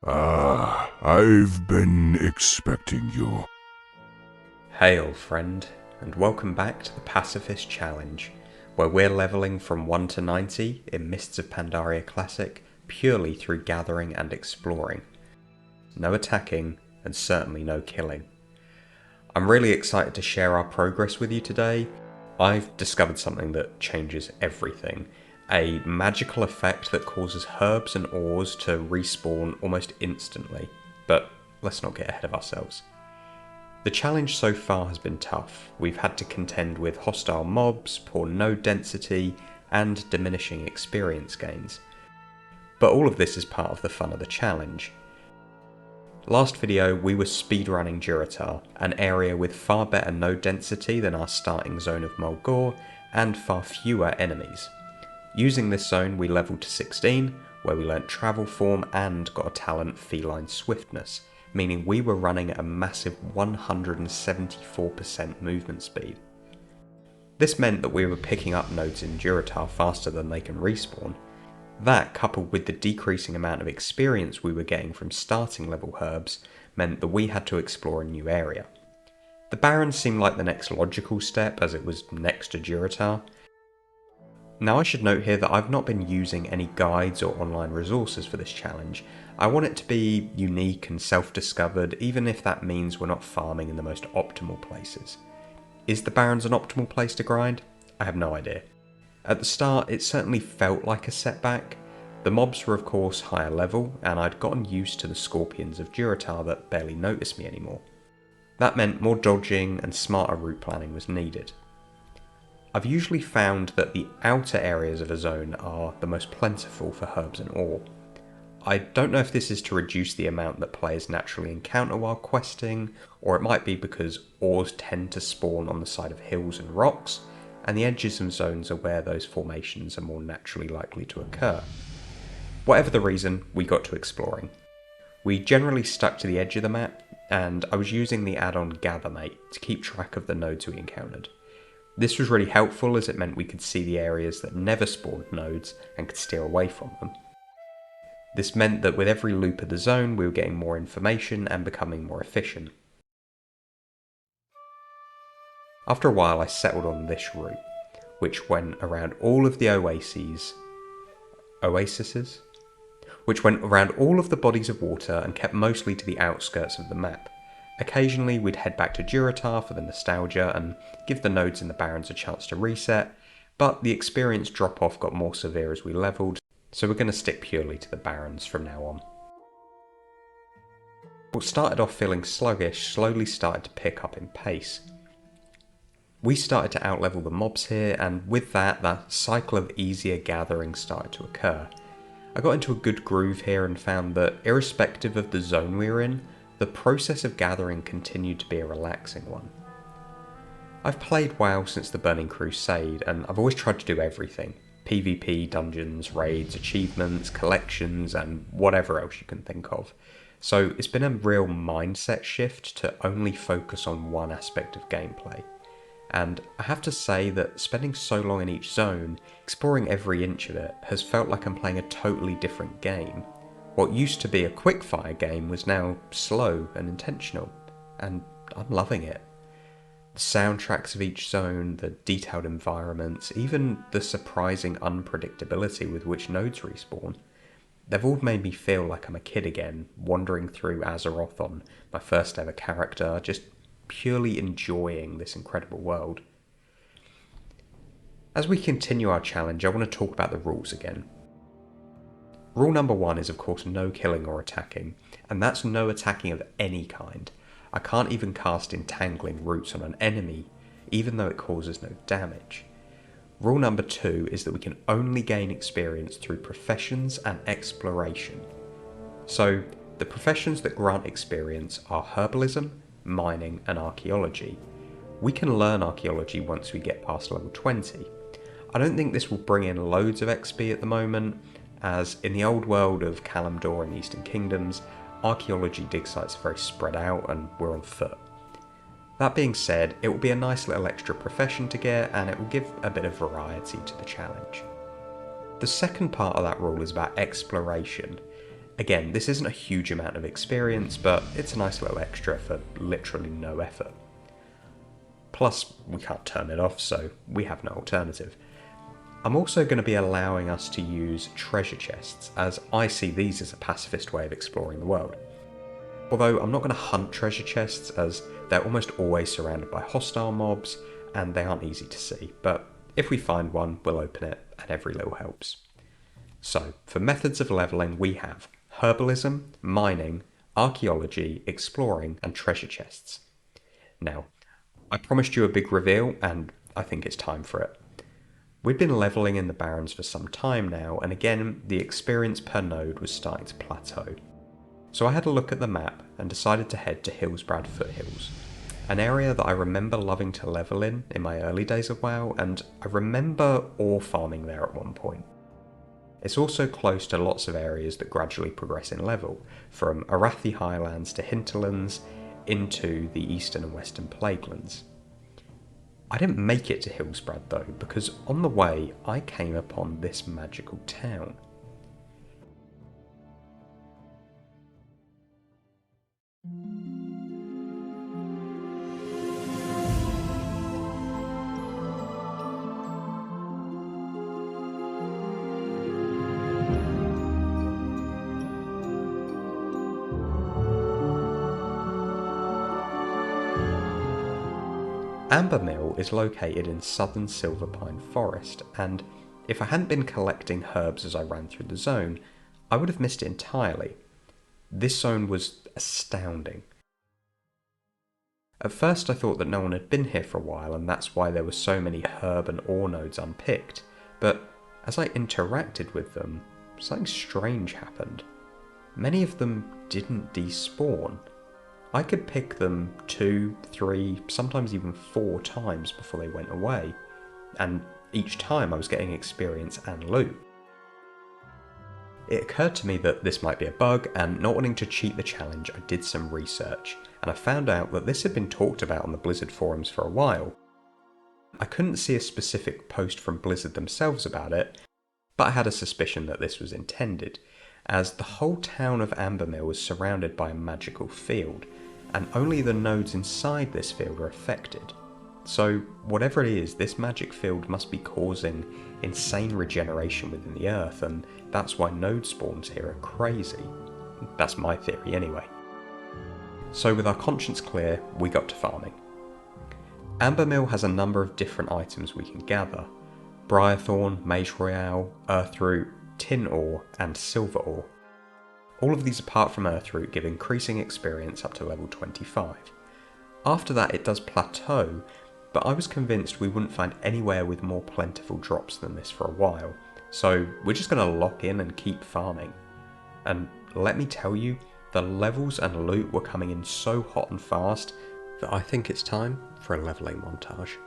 I've been expecting you. Hail, friend, and welcome back to the Pacifist Challenge, where we're leveling from 1 to 90 in Mists of Pandaria Classic purely through gathering and exploring. No attacking, and certainly no killing. I'm really excited to share our progress with you today. I've discovered something that changes everything. A magical effect that causes herbs and ores to respawn almost instantly. But let's not get ahead of ourselves. The challenge so far has been tough. We've had to contend with hostile mobs, poor node density, and diminishing experience gains. But all of this is part of the fun of the challenge. Last video we were speedrunning Durotar, an area with far better node density than our starting zone of Mulgore, and far fewer enemies. Using this zone we leveled to 16, where we learnt travel form and got a talent feline swiftness, meaning we were running at a massive 174% movement speed. This meant that we were picking up nodes in Durotar faster than they can respawn. That, coupled with the decreasing amount of experience we were getting from starting level herbs, meant that we had to explore a new area. The Barrens seemed like the next logical step, as it was next to Durotar. Now I should note here that I've not been using any guides or online resources for this challenge. I want it to be unique and self-discovered, even if that means we're not farming in the most optimal places. Is the Barrens an optimal place to grind? I have no idea. At the start, it certainly felt like a setback. The mobs were of course higher level, and I'd gotten used to the scorpions of Durotar that barely noticed me anymore. That meant more dodging and smarter route planning was needed. I've usually found that the outer areas of a zone are the most plentiful for herbs and ore. I don't know if this is to reduce the amount that players naturally encounter while questing, or it might be because ores tend to spawn on the side of hills and rocks, and the edges of zones are where those formations are more naturally likely to occur. Whatever the reason, we got to exploring. We generally stuck to the edge of the map, and I was using the add-on Gathermate to keep track of the nodes we encountered. This was really helpful as it meant we could see the areas that never spawned nodes and could steer away from them. This meant that with every loop of the zone we were getting more information and becoming more efficient. After a while I settled on this route, which went around all of the which went around all of the bodies of water and kept mostly to the outskirts of the map. Occasionally we'd head back to Durotar for the nostalgia and give the nodes in the Barrens a chance to reset, but the experience drop-off got more severe as we levelled, so we're going to stick purely to the Barrens from now on. What started off feeling sluggish slowly started to pick up in pace. We started to outlevel the mobs here, and with that cycle of easier gathering started to occur. I got into a good groove here and found that, irrespective of the zone we were in, the process of gathering continued to be a relaxing one. I've played WoW since the Burning Crusade, and I've always tried to do everything. PvP, dungeons, raids, achievements, collections, and whatever else you can think of. So it's been a real mindset shift to only focus on one aspect of gameplay. And I have to say that spending so long in each zone, exploring every inch of it, has felt like I'm playing a totally different game. What used to be a quickfire game was now slow and intentional, and I'm loving it. The soundtracks of each zone, the detailed environments, even the surprising unpredictability with which nodes respawn, they've all made me feel like I'm a kid again, wandering through Azeroth on my first ever character, just purely enjoying this incredible world. As we continue our challenge, I want to talk about the rules again. Rule number 1 is of course no killing or attacking, and that's no attacking of any kind. I can't even cast entangling roots on an enemy, even though it causes no damage. Rule number 2 is that we can only gain experience through professions and exploration. So, the professions that grant experience are herbalism, mining, and archaeology. We can learn archaeology once we get past level 20. I don't think this will bring in loads of XP at the moment, as in the old world of Kalimdor and the Eastern Kingdoms, archaeology dig sites are very spread out and we're on foot. That being said, it will be a nice little extra profession to get, and it will give a bit of variety to the challenge. The second part of that rule is about exploration. Again, this isn't a huge amount of experience, but it's a nice little extra for literally no effort. Plus, we can't turn it off, so we have no alternative. I'm also going to be allowing us to use treasure chests, as I see these as a pacifist way of exploring the world. Although I'm not going to hunt treasure chests, as they're almost always surrounded by hostile mobs, and they aren't easy to see, but if we find one, we'll open it, and every little helps. So, for methods of levelling, we have herbalism, mining, archaeology, exploring, and treasure chests. Now, I promised you a big reveal, and I think it's time for it. We'd been levelling in the Barrens for some time now, and again, the experience per node was starting to plateau. So I had a look at the map and decided to head to Hillsbrad Foothills, an area that I remember loving to level in my early days of WoW, and I remember ore farming there at one point. It's also close to lots of areas that gradually progress in level, from Arathi Highlands to Hinterlands into the eastern and western Plaguelands. I didn't make it to Hillsbrad though, because on the way I came upon this magical town. Ambermill is located in southern Silverpine Forest, and if I hadn't been collecting herbs as I ran through the zone, I would have missed it entirely. This zone was astounding. At first I thought that no one had been here for a while, and that's why there were so many herb and ore nodes unpicked, but as I interacted with them, something strange happened. Many of them didn't despawn. I could pick them 2, 3, sometimes even 4 times before they went away, and each time I was getting experience and loot. It occurred to me that this might be a bug, and not wanting to cheat the challenge, I did some research, and I found out that this had been talked about on the Blizzard forums for a while. I couldn't see a specific post from Blizzard themselves about it, but I had a suspicion that this was intended, as the whole town of Ambermill was surrounded by a magical field, and only the nodes inside this field are affected. So whatever it is, this magic field must be causing insane regeneration within the earth, and that's why node spawns here are crazy. That's my theory anyway. So with our conscience clear, we got to farming. Ambermill has a number of different items we can gather: Briarthorn, Mage Royale, Earthroot, Tin Ore, and Silver Ore. All of these apart from Earthroot give increasing experience up to level 25. After that it does plateau, but I was convinced we wouldn't find anywhere with more plentiful drops than this for a while, so we're just going to lock in and keep farming. And let me tell you, the levels and loot were coming in so hot and fast that I think it's time for a leveling montage.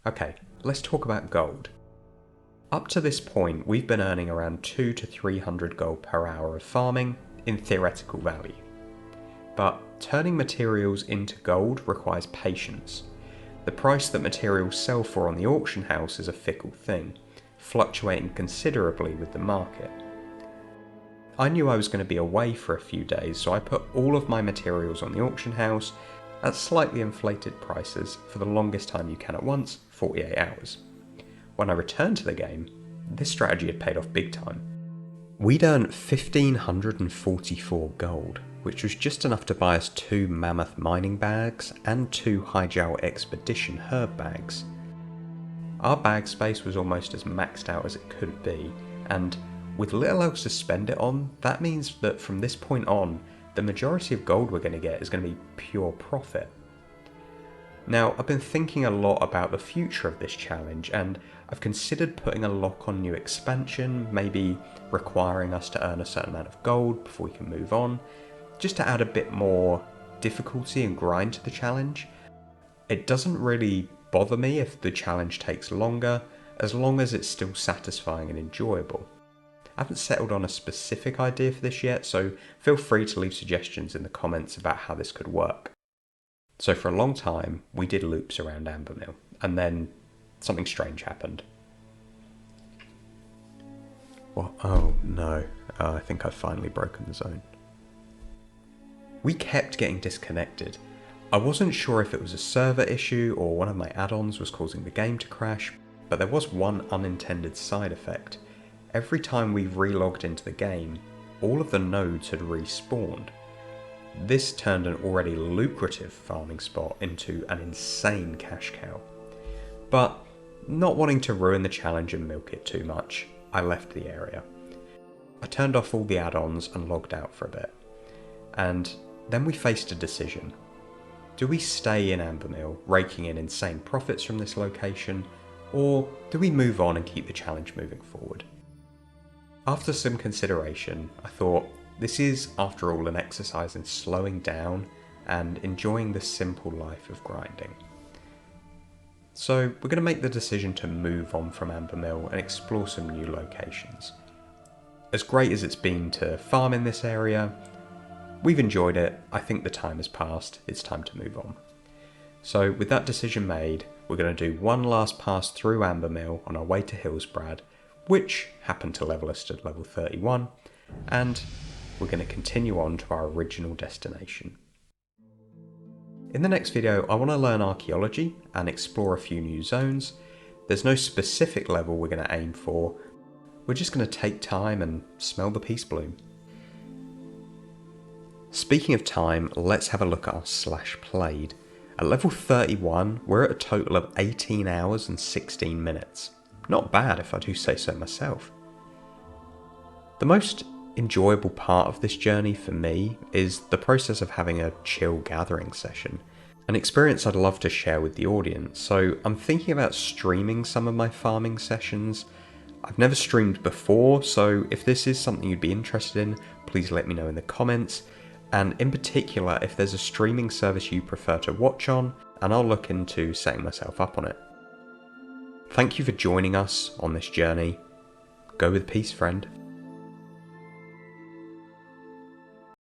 Okay, let's talk about gold. Up to this point, we've been earning around 200 to 300 gold per hour of farming in theoretical value. But turning materials into gold requires patience. The price that materials sell for on the auction house is a fickle thing, fluctuating considerably with the market. I knew I was going to be away for a few days, so I put all of my materials on the auction house at slightly inflated prices for the longest time you can at once, 48 hours. When I returned to the game, this strategy had paid off big time. We'd earned 1,544 gold, which was just enough to buy us 2 mammoth mining bags and 2 Hyjal expedition herb bags. Our bag space was almost as maxed out as it could be, and with little else to spend it on, that means that from this point on, the majority of gold we're going to get is going to be pure profit. Now, I've been thinking a lot about the future of this challenge, and I've considered putting a lock on new expansion, maybe requiring us to earn a certain amount of gold before we can move on, just to add a bit more difficulty and grind to the challenge. It doesn't really bother me if the challenge takes longer, as long as it's still satisfying and enjoyable. I haven't settled on a specific idea for this yet, so feel free to leave suggestions in the comments about how this could work. So for a long time, we did loops around Ambermill, and then something strange happened. What? Oh no, I think I've finally broken the zone. We kept getting disconnected. I wasn't sure if it was a server issue or one of my add-ons was causing the game to crash, but there was one unintended side effect. Every time we relogged into the game, all of the nodes had respawned. This turned an already lucrative farming spot into an insane cash cow. But not wanting to ruin the challenge and milk it too much, I left the area. I turned off all the add-ons and logged out for a bit. And then we faced a decision. Do we stay in Ambermill, raking in insane profits from this location, or do we move on and keep the challenge moving forward? After some consideration, I thought, this is, after all, an exercise in slowing down and enjoying the simple life of grinding. So we're going to make the decision to move on from Ambermill and explore some new locations. As great as it's been to farm in this area, we've enjoyed it. I think the time has passed. It's time to move on. So with that decision made, we're going to do one last pass through Ambermill on our way to Hillsbrad, which happened to level us to level 31, and we're going to continue on to our original destination. In the next video, I want to learn archaeology and explore a few new zones. There's no specific level we're going to aim for. We're just going to take time and smell the peace bloom. Speaking of time, let's have a look at our /played. At level 31, we're at a total of 18 hours and 16 minutes. Not bad if I do say so myself. The most enjoyable part of this journey for me is the process of having a chill gathering session, an experience I'd love to share with the audience, so I'm thinking about streaming some of my farming sessions. I've never streamed before, so if this is something you'd be interested in, please let me know in the comments, and in particular if there's a streaming service you prefer to watch on, and I'll look into setting myself up on it. Thank you for joining us on this journey. Go with peace, friend.